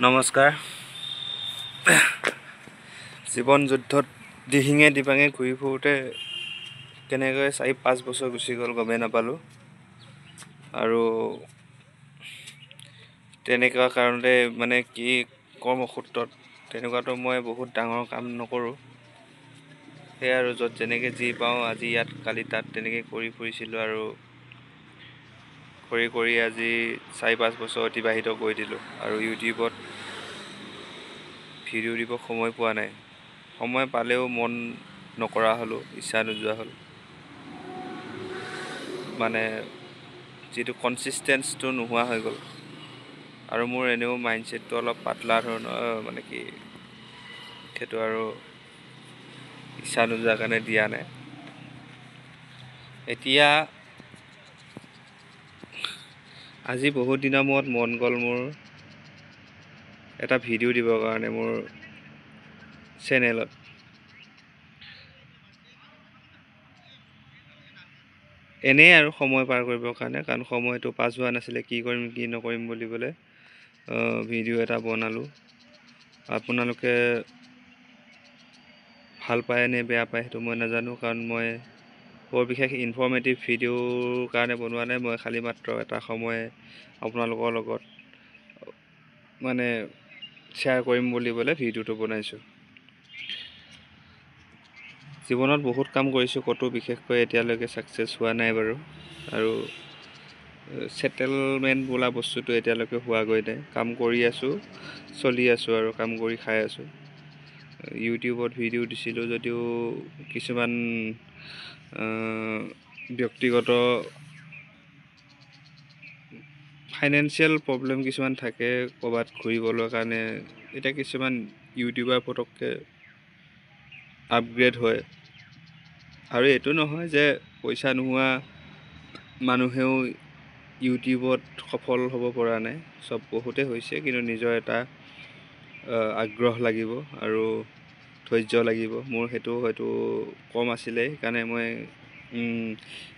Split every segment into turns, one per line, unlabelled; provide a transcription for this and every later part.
নমস্কাৰ। জীৱন যুদ্ধত দিহিঙে দিবাঙে ঘূৰি ফুৰোঁতে কেনেকৈ ৪-৫ বছৰ গুচি গ'ল গমেই নাপালোঁ। আৰু তেনেকুৱা কাৰণতে মানে কি কৰ্মসূত্ৰত তেনেকুৱাতো মই বহুত ডাঙৰ কাম নকৰোঁ। সেয়াই আৰু য'ত যেনেকৈ যি পাওঁ আজি ইয়াত কালি তাত তেনেকৈ কৰি ফুৰিছিলোঁ আৰু কৰি আজি ৪-৫ বছৰ অতিবাহিত কৰি দিলোঁ। আৰু ইউটিউবত ভিডিঅ' দিব সময় পোৱা নাই। সময় পালেও মন নকৰা হ'লোঁ, ইচ্ছা নোযোৱা হ'ল। মানে যিটো কনচিষ্টেঞ্চটো নোহোৱা হৈ গ'ল। আৰু মোৰ এনেও মাইণ্ডছেটটো অলপ পাতলা ধৰণৰ, মানে কি সেইটো আৰু ইচ্ছা নোযোৱাৰ কাৰণে দিয়া নাই। এতিয়া আজি বহুত দিনৰ মূৰত মন গ'ল মোৰ এটা ভিডিঅ' দিবৰ কাৰণে মোৰ চেনেলত। এনেই আৰু সময় পাৰ কৰিবৰ কাৰণে, কাৰণ সময়টো পাছ হোৱা নাছিলে, কি কৰিম কি নকৰিম বুলি পেলাই ভিডিঅ' এটা বনালোঁ। আপোনালোকে ভাল পায় নে বেয়া পায় সেইটো মই নাজানো, কাৰণ মই বৰ বিশেষ ইনফৰ্মেটিভ ভিডিঅ'ৰ কাৰণে বনোৱা নাই। মই খালী মাত্ৰ এটা সময় আপোনালোকৰ লগত মানে শ্বেয়াৰ কৰিম বুলি পেলাই ভিডিঅ'টো বনাইছোঁ। জীৱনত বহুত কাম কৰিছোঁ, ক'তো বিশেষকৈ এতিয়ালৈকে ছাকচেছ হোৱা নাই বাৰু। আৰু ছেটেলমেণ্ট বোলা বস্তুটো এতিয়ালৈকে হোৱাগৈ নাই। কাম কৰি আছোঁ, চলি আছোঁ আৰু কাম কৰি খাই আছোঁ। ইউটিউবত ভিডিঅ' দিছিলোঁ যদিও কিছুমান ব্যক্তিগত ফাইনেন্সিয়েল প্ৰব্লেম কিছুমান থাকে ক'ৰবাত ঘূৰিবলৈ কাৰণে। এতিয়া কিছুমান ইউটিউবাৰ পটককৈ আপগ্ৰেড হয়। আৰু এইটো নহয় যে পইচা নোহোৱা মানুহেও ইউটিউবত সফল হ'ব পৰা নাই, চব বহুতে হৈছে, কিন্তু নিজৰ এটা আগ্ৰহ লাগিব আৰু ধৈৰ্য লাগিব। মোৰ সেইটো হয়তো কম আছিলে, সেইকাৰণে মই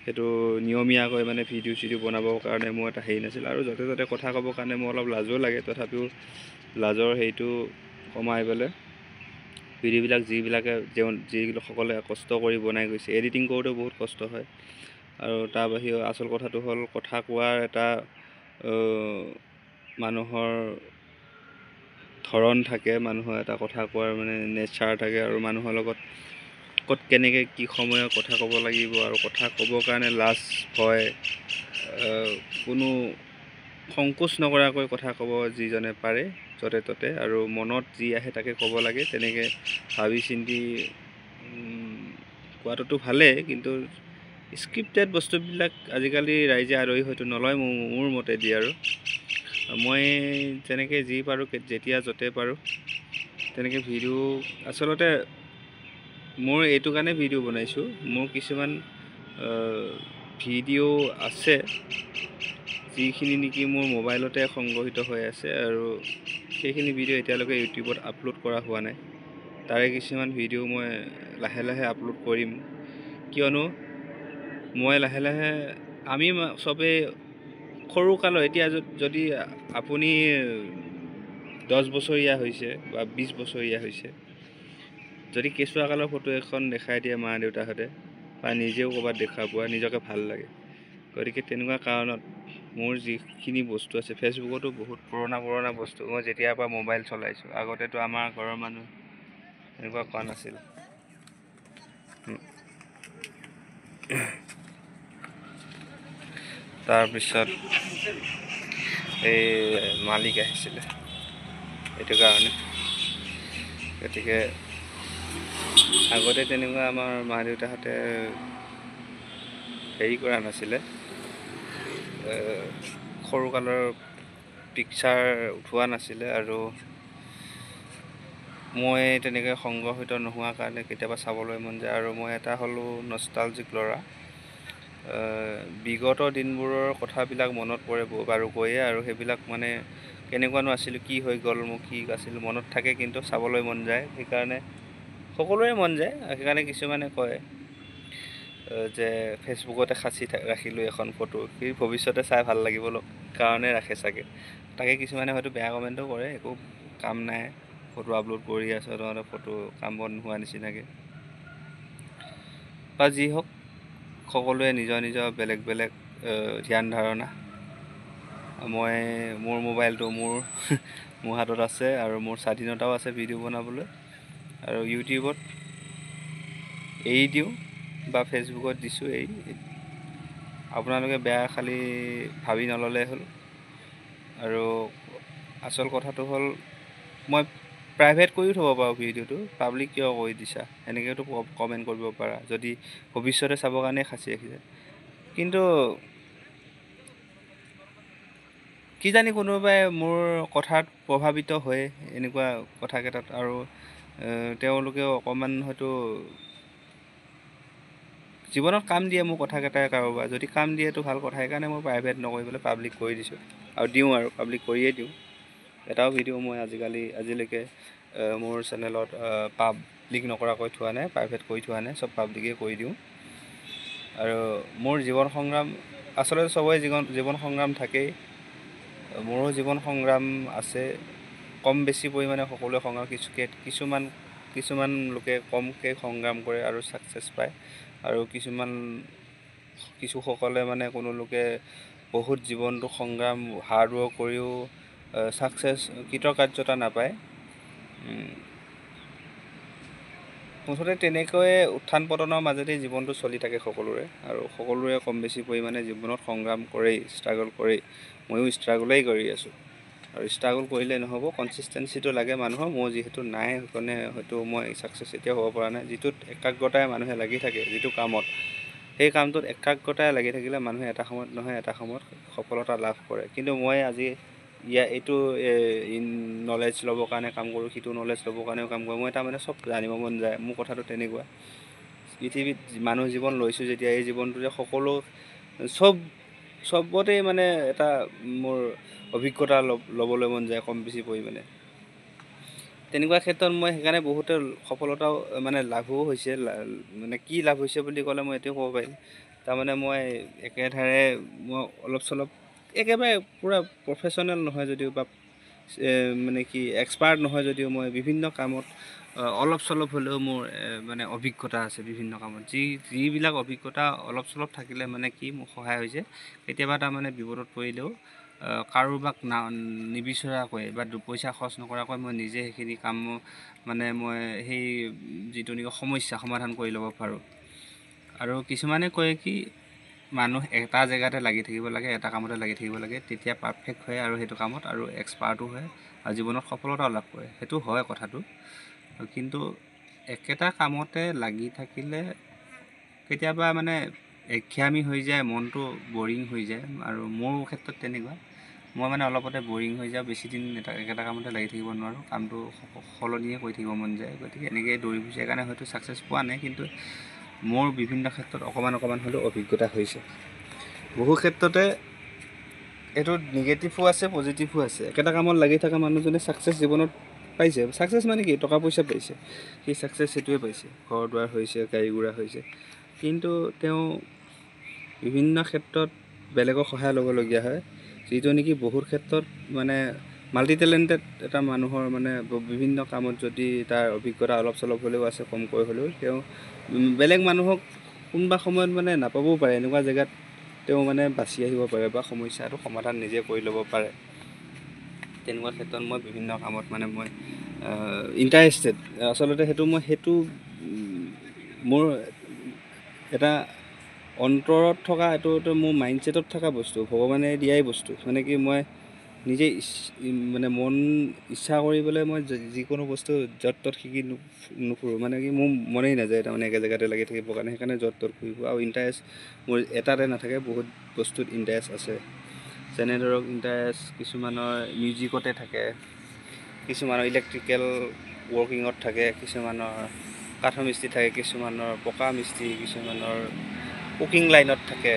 সেইটো নিয়মীয়াকৈ মানে ভিডিঅ' চিডিঅ' বনাবৰ কাৰণে মোৰ এটা হেৰি নাছিল। আৰু য'তে ত'তে কথা ক'বৰ কাৰণে মোৰ অলপ লাজো লাগে, তথাপিও লাজৰ হেৰিটো কমাই পেলাই ভিডিঅ'বিলাক যিসকলে কষ্ট কৰি বনাই গৈছে, এডিটিং কৰোঁতেও বহুত কষ্ট হয়। আৰু তাৰ বাহিৰেও আচল কথাটো হ'ল কথা কোৱাৰ এটা মানুহৰ ধৰণ থাকে, মানুহৰ এটা কথা কোৱাৰ মানে নেচাৰ থাকে। আৰু মানুহৰ লগত ক'ত কেনেকৈ কি সময়ত কথা ক'ব লাগিব, আৰু কথা ক'বৰ কাৰণে লাজ ভয় কোনো সংকোচ নকৰাকৈ কথা ক'ব যিজনে পাৰে য'তে ত'তে, আৰু মনত যি আহে তাকে ক'ব লাগে। তেনেকৈ ভাবি চিন্তি কোৱাটোতো ভালেই, কিন্তু স্ক্ৰিপ্টেড বস্তুবিলাক আজিকালি ৰাইজে আদৰি হয়তো নলয় মোৰ মতেদি। আৰু মই তেনেকৈ যি পাৰোঁ যেতিয়া য'তে পাৰোঁ তেনেকৈ ভিডিঅ' আচলতে মোৰ এইটো কাৰণে ভিডিঅ' বনাইছোঁ। মোৰ কিছুমান ভিডিঅ' আছে যিখিনি নেকি মোৰ মোবাইলতে সংগ্ৰহিত হৈ আছে, আৰু সেইখিনি ভিডিঅ' এতিয়ালৈকে ইউটিউবত আপলোড কৰা হোৱা নাই। তাৰে কিছুমান ভিডিঅ' মই লাহে লাহে আপলোড কৰিম, কিয়নো মই লাহে লাহে আমি চবেই সৰুকালৰ, এতিয়া যদি আপুনি 10 বছৰীয়া হৈছে বা 20 বছৰীয়া হৈছে, যদি কেঁচুৱা কালৰ ফটো এখন দেখাই দিয়ে মা দেউতাহঁতে বা নিজেও ক'ৰবাত দেখা পোৱা, নিজকে ভাল লাগে। গতিকে তেনেকুৱা কাৰণত মোৰ যিখিনি বস্তু আছে, ফেচবুকতো বহুত পুৰণা বস্তু, মই যেতিয়াৰ পৰা মোবাইল চলাইছোঁ, আগতেতো আমাৰ ঘৰৰ মানুহ এনেকুৱা কোৱা নাছিল। তাৰপিছত এই মালিক আহিছিলে, সেইটো কাৰণে। গতিকে আগতে তেনেকুৱা আমাৰ মা দেউতাহঁতে হেৰি কৰা নাছিলে, সৰুকালৰ পিকচাৰ উঠোৱা নাছিলে। আৰু মই তেনেকৈ সংগ্ৰহিত নোহোৱাৰ কাৰণে কেতিয়াবা চাবলৈ মন যায়। আৰু মই এটা হ'লোঁ নষ্টালজিক ল'ৰা, বিগত দিনবোৰৰ কথাবিলাক মনত পৰে বাৰু কৈয়ে, আৰু সেইবিলাক মানে কেনেকুৱানো আছিলোঁ, কি হৈ গ'ল, মোৰ কি আছিল মনত থাকে, কিন্তু চাবলৈ মন যায়। সেইকাৰণে সকলোৰে মন যায়। সেইকাৰণে কিছুমানে কয় যে ফেচবুকতে সাঁচি ৰাখিলোঁ এখন ফটো, সি ভৱিষ্যতে চাই ভাল লাগিব কাৰণে ৰাখে চাগে। তাকে কিছুমানে হয়তো বেয়া কমেণ্টো কৰে, একো কাম নাই, ফটো আপলোড কৰি আছ তহঁতে, ফটো কাম বন নোহোৱা নিচিনাকৈ। বা যি হওক, সকলোৱে নিজৰ নিজৰ বেলেগ বেলেগ ধ্যান ধাৰণা। মই মোৰ মোবাইলটো মোৰ হাতত আছে, আৰু মোৰ স্বাধীনতাও আছে ভিডিঅ' বনাবলৈ, আৰু ইউটিউবত এৰি দিওঁ বা ফেচবুকত দিছোঁ এৰি। আপোনালোকে বেয়া খালী ভাবি নল'লে হ'ল। আৰু আচল কথাটো হ'ল, মই প্ৰাইভেট কৰিও থ'ব পাৰোঁ ভিডিঅ'টো, পাব্লিক কিয় কৰি দিছা এনেকৈতো কমেণ্ট কৰিব পাৰা, যদি ভৱিষ্যতে চাবৰ কাৰণে সাঁচি ৰাখিছে। কিন্তু কিজানি কোনোবাই মোৰ কথাত প্ৰভাৱিত হয় এনেকুৱা কথাকেইটাত, আৰু তেওঁলোকেও অকণমান হয়তো জীৱনত কাম দিয়ে মোৰ কথাকেইটাই কাৰোবাৰ, যদি কাম দিয়েতো ভাল কথা। সেইকাৰণে মই প্ৰাইভেট নকৰি পেলাই পাব্লিক কৰি দিছোঁ, আৰু দিওঁ, আৰু পাব্লিক কৰিয়ে দিওঁ। এটাও ভিডিঅ' মই আজিলৈকে মোৰ চেনেলত পাব্লিক নকৰাকৈ থোৱা নাই, প্ৰাইভেট কৰি থোৱা নাই, চব পাব্লিকেই কৰি দিওঁ। আৰু মোৰ জীৱন সংগ্ৰাম, আচলতে চবৰে জীৱন সংগ্ৰাম থাকেই, মোৰো জীৱন সংগ্ৰাম আছে, কম বেছি পৰিমাণে সকলোৱে সংগ্ৰাম, কিছুমান লোকে কমকৈ সংগ্ৰাম কৰে আৰু ছাকচেছ পায়, আৰু কিছুসকলে মানে কোনো লোকে বহুত জীৱনটো সংগ্ৰাম হাৰ্ডৱৰ্ক কৰিও কৃতকাৰ্যতা নাপায়। মুঠতে তেনেকৈয়ে উত্থান পতনৰ মাজতেই জীৱনটো চলি থাকে সকলোৰে, আৰু সকলোৰে কম বেছি পৰিমাণে জীৱনত সংগ্ৰাম কৰেই, ষ্ট্ৰাগল কৰেই। ময়ো ষ্ট্ৰাগলেই কৰি আছোঁ, আৰু ষ্ট্ৰাগল কৰিলে নহ'ব, কনচিষ্টেঞ্চিটো লাগে মানুহৰ। মোৰ যিহেতু নাই, সেইকাৰণে হয়তো মই ছাকচেছ এতিয়াও হ'ব পৰা নাই। যিটোত একাগ্ৰতাৰে মানুহে লাগি থাকে, যিটো কামত, সেই কামটোত একাগ্ৰতাৰে লাগি থাকিলে মানুহে এটা সময়ত নহয় এটা সময়ত সফলতা লাভ কৰে। কিন্তু মই আজি এইটো নলেজ ল'বৰ কাৰণে কাম কৰোঁ, সিটো নলেজ ল'বৰ কাৰণেও কাম কৰোঁ। মই তাৰমানে চব জানিব মন যায়, মোৰ কথাটো তেনেকুৱা। পৃথিৱীত মানুহ জীৱন লৈছোঁ যেতিয়া, এই জীৱনটো যে চবতেই মানে এটা মোৰ অভিজ্ঞতা ল'বলৈ মন যায় কম বেছি পৰিমাণে। তেনেকুৱা ক্ষেত্ৰত মই সেইকাৰণে বহুতো সফলতাও মানে লাভো হৈছে। মানে কি লাভ হৈছে বুলি ক'লে মই এইটোৱে ক'ব পাৰিম, তাৰমানে মই একেধাৰে মই অলপ চলপ একেবাৰে পূৰা প্ৰফেশ্যনেল নহয় যদিও, বা মানে কি এক্সপাৰ্ট নহয় যদিও, মই বিভিন্ন কামত অলপ চলপ হ'লেও মোৰ মানে অভিজ্ঞতা আছে বিভিন্ন কামত। যিবিলাক অভিজ্ঞতা অলপ চলপ থাকিলে মানে কি মোক সহায় হৈছে, কেতিয়াবা তাৰমানে বিপদত পৰিলেও কাৰোবাক নিবিচৰাকৈ বা দুপইচা খৰচ নকৰাকৈ মই নিজে সেইখিনি কাম মানে মই সেই যিটো নেকি সমস্যা সমাধান কৰি ল'ব পাৰোঁ। আৰু কিছুমানে কয় কি, মানুহ এটা জেগাতে লাগি থাকিব লাগে, এটা কামতে লাগি থাকিব লাগে, তেতিয়া পাৰফেক্ট হয় আৰু সেইটো কামত, আৰু এক্সপাৰ্টো হয়, আৰু জীৱনত সফলতাও লাভ কৰে। সেইটো হয় কথাটো, কিন্তু একেটা কামতে লাগি থাকিলে কেতিয়াবা মানে একঘেয়ামী হৈ যায়, মনটো বৰিং হৈ যায়, আৰু মোৰ ক্ষেত্ৰত তেনেকুৱা। মই মানে অলপতে বৰিং হৈ যাওঁ, বেছিদিন একেটা কামতে লাগি থাকিব নোৱাৰোঁ, কামটো সলনিয়ে কৰি থাকিব মন যায়। গতিকে এনেকৈ দৌৰি ফুৰিছে, সেইকাৰণে হয়তো ছাকচেছ পোৱা নাই, কিন্তু মোৰ বিভিন্ন ক্ষেত্ৰত অকণমান হ'লেও অভিজ্ঞতা হৈছে। বহু ক্ষেত্ৰতে এইটো নিগেটিভো আছে, পজিটিভো আছে। একেটা কামত লাগি থকা মানুহজনে ছাকচেছ জীৱনত পাইছে। ছাকচেছ মানে কি, টকা পইচা পাইছে, সি ছাকচেছ সেইটোৱে পাইছে, ঘৰ দুৱাৰ হৈছে, গাড়ী গুৰা হৈছে, কিন্তু তেওঁ বিভিন্ন ক্ষেত্ৰত বেলেগৰ সহায় ল'বলগীয়া হয়, যিটো নেকি বহুত ক্ষেত্ৰত মানে মাল্টি টেলেণ্টেড এটা মানুহৰ মানে বিভিন্ন কামত যদি তাৰ অভিজ্ঞতা অলপ চলপ হ'লেও আছে, কমকৈ হ'লেও, তেওঁ বেলেগ মানুহক কোনোবা সময়ত মানে নাপাবও পাৰে। এনেকুৱা জেগাত তেওঁ মানে বাচি আহিব পাৰে, বা সমস্যাটো সমাধান নিজে কৰি ল'ব পাৰে। তেনেকুৱা ক্ষেত্ৰত মই বিভিন্ন কামত মানে মই ইণ্টাৰেষ্টেড। আচলতে সেইটো মোৰ এটা অন্তৰত থকা, এইটো মোৰ মাইণ্ডছেটত থকা বস্তু, ভগৱানে দিয়াই বস্তু। মানে কি, মই নিজে মানে মন ইচ্ছা কৰি পেলাই মই যিকোনো বস্তু য'ত ত'ত শিকি নুফুৰোঁ। মানে কি, মোৰ মনেই নাযায় তাৰমানে একে জেগাতে লাগি থাকিবৰ কাৰণে, সেইকাৰণে য'ত ত'ত ঘূৰি ফুৰোঁ। আৰু ইণ্টাৰেষ্ট মোৰ এটাতে নাথাকে, বহুত বস্তুত ইণ্টাৰেষ্ট আছে। যেনে ধৰক ইণ্টাৰেষ্ট কিছুমানৰ মিউজিকতে থাকে, কিছুমানৰ ইলেক্ট্ৰিকেল ৱৰ্কিঙত থাকে, কিছুমানৰ কাঠৰ মিস্ত্ৰী থাকে, কিছুমানৰ পকা মিস্ত্ৰী, কিছুমানৰ কুকিং লাইনত থাকে,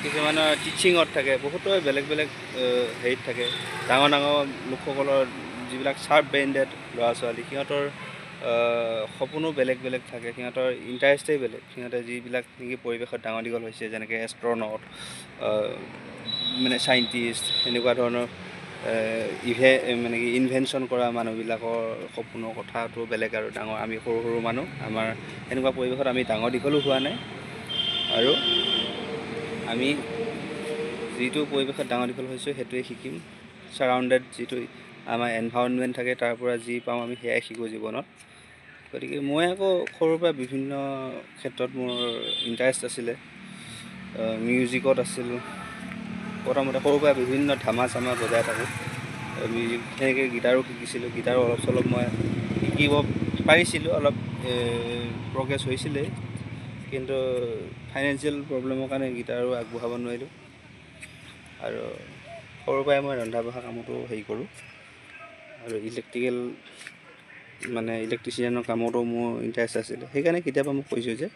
কিছুমানৰ টিচিঙত থাকে, বহুতৰে বেলেগ বেলেগ হেৰিত থাকে। ডাঙৰ লোকসকলৰ যিবিলাক শ্বাৰ্প ব্ৰেইণ্ডেড ল'ৰা ছোৱালী, সিহঁতৰ সপোনো বেলেগ বেলেগ থাকে, সিহঁতৰ ইণ্টাৰেষ্টেই বেলেগ। সিহঁতে যিবিলাক নেকি পৰিৱেশত ডাঙৰ দীঘল হৈছে, যেনেকৈ এষ্ট্ৰনট, মানে চাইণ্টিষ্ট এনেকুৱা ধৰণৰ মানে কি ইনভেনশ্যন কৰা মানুহবিলাকৰ সপোনৰ কথাটো বেলেগ আৰু ডাঙৰ আমি সৰু সৰু মানুহ আমাৰ এনেকুৱা পৰিৱেশত আমি ডাঙৰ দীঘলো হোৱা নাই আৰু আমি যিটো পৰিৱেশত ডাঙৰ দীঘল হৈছোঁ সেইটোৱে শিকিম চাৰাউণ্ডেড যিটো আমাৰ এনভাইৰনমেণ্ট থাকে তাৰ পৰা যি পাওঁ আমি সেয়াই শিকোঁ জীৱনত গতিকে মই আকৌ সৰুৰ পৰা বিভিন্ন ক্ষেত্ৰত মোৰ ইণ্টাৰেষ্ট আছিলে মিউজিকত আছিল প্ৰথমতে সৰুৰ পৰা বিভিন্ন ধামা চামা বজাই থাকোঁ মিউজিক সেনেকৈ গীটাৰো শিকিছিলোঁ গীটাৰো অলপ চলপ মই শিকিব পাৰিছিলোঁ অলপ প্ৰগ্ৰেছ হৈছিলে কিন্তু ফাইনেন্সিয়েল প্ৰব্লেমৰ কাৰণে গীটাৰো আগবঢ়াব নোৱাৰিলোঁ আৰু সৰুৰ পৰাই মই ৰন্ধা বঢ়া কামতো হেৰি কৰোঁ আৰু ইলেক্ট্ৰিচিয়ানৰ কামতো মোৰ ইণ্টাৰেষ্ট আছিলে সেইকাৰণে কেতিয়াবা মোক কৈছোঁ যে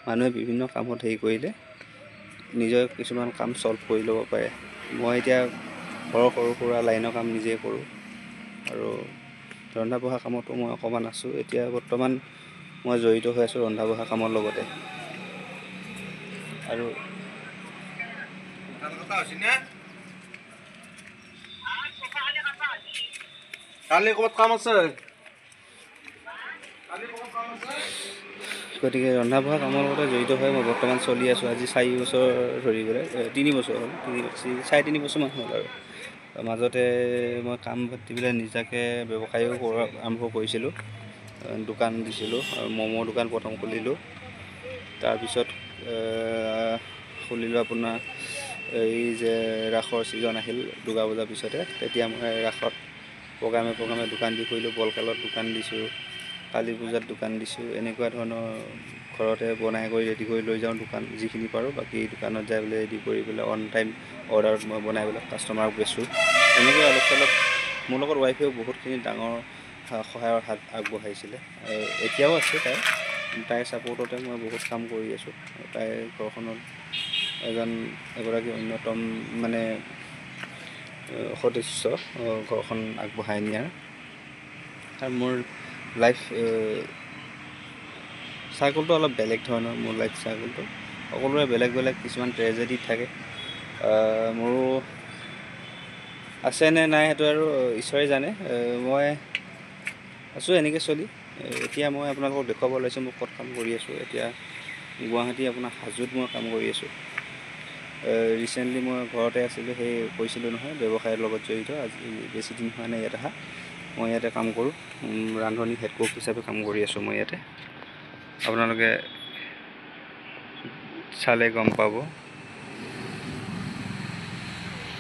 মানুহে বিভিন্ন কামত হেৰি কৰিলে নিজৰ কিছুমান কাম ছল্ভ কৰি ল'ব পাৰে মই এতিয়া ঘৰৰ সৰু সুৰা লাইনৰ কাম নিজে কৰোঁ আৰু ৰন্ধা বঢ়া কামতো মই অকণমান আছোঁ এতিয়া বৰ্তমান মই জড়িত হৈ আছোঁ ৰন্ধা বঢ়া কামৰ লগতে আৰু
কালি ক'ত কাম আছে
গতিকে ৰন্ধা বঢ়া কামৰ লগতে জড়িত হৈ মই বৰ্তমান চলি আছোঁ আজি 4 বছৰ ধৰি পেলাই 3 বছৰ হ'ল 3.5 বছৰমান হ'ল আৰু মাজতে মই কাম পাতি পেলাই নিজাকৈ ব্যৱসায়ো আৰম্ভ কৰিছিলোঁ দোকান দিছিলোঁ আৰু ম'মৰ দোকান প্ৰথম খুলিলোঁ তাৰপিছত খুলিলোঁ আপোনাৰ এই যে ৰাসৰ ছিজন আহিল দুৰ্গা পূজাৰ পিছতে তেতিয়া মই ৰাসত প্ৰগ্ৰামে দোকান দি ফুৰিলোঁ বলকালত দোকান দিছোঁ কালী পূজাত দোকান দিছোঁ এনেকুৱা ধৰণৰ ঘৰতে বনাই কৰি ৰেডি কৰি লৈ যাওঁ দোকান যিখিনি পাৰোঁ বাকী দোকানত যাই পেলাই ৰেডি কৰি পেলাই অন টাইম অৰ্ডাৰত মই বনাই পেলাই কাষ্টমাৰক বেচোঁ এনেকৈ অলপ চলপ মোৰ লগত ৱাইফেও বহুতখিনি ডাঙৰ সহায়ৰ হাত আগবঢ়াইছিলে এতিয়াও আছে তাইৰ ছাপোৰ্টতে মই বহুত কাম কৰি আছোঁ তাই ঘৰখনত এগৰাকী অন্যতম মানে সদস্য ঘৰখন আগবঢ়াই নিয়াৰ আৰু মোৰ লাইফ চাৰ্কলটো অলপ বেলেগ ধৰণৰ মোৰ লাইফ চাৰ্কলটো সকলোৰে বেলেগ বেলেগ কিছুমান ট্ৰেজেডি থাকে মোৰো আছে নে নাই সেইটো আৰু ঈশ্বৰে জানে মই আছোঁ এনেকৈ চলি এতিয়া মই আপোনালোকক দেখুৱাব ওলাইছোঁ মই ক'ত কাম কৰি আছোঁ এতিয়া গুৱাহাটী আপোনাৰ হাজোত মই কাম কৰি আছোঁ ৰিচেণ্টলি মই ঘৰতে আছিলোঁ সেই কৈছিলোঁ নহয় ব্যৱসায়ৰ লগত জড়িত আজি বেছি দিন হোৱা নাই ইয়াত অহা মই ইয়াতে কাম কৰোঁ ৰান্ধনি হেড কুক হিচাপে কাম কৰি আছোঁ মই ইয়াতে আপোনালোকে চালে গম পাব